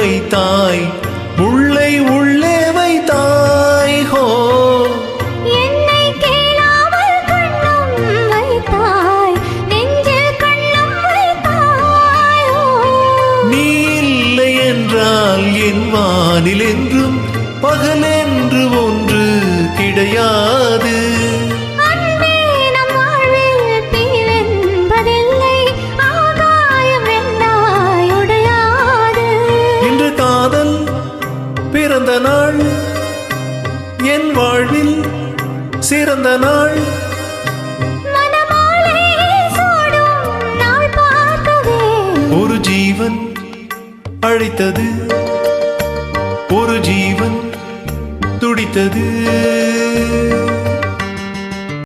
வைத்தாய், முள்ளை உள்ளே வைத்தாய். ஹோ என்னை கேளாமல் கண்ணம் வைத்தாய், நெஞ்சில் கண்ணம் வைத்தாய். நீ இல்லை என்றால் என் வானில் என்றும் பகலென்று ஒன்று கிடையாது. அன்பே நம் வாழ்வில் தீவென்பதில்லை, ஆகாயம் வெண்ணாய் உடையாது. இன்று காதல் பிறந்த நாள், என் வாழ்வில் சிறந்த நாள். மணமாலை சூடும் நாள் பார்க்கவே ஒரு ஜீவன் அழைத்தது, ஒரு ஜீவன் துடித்தது.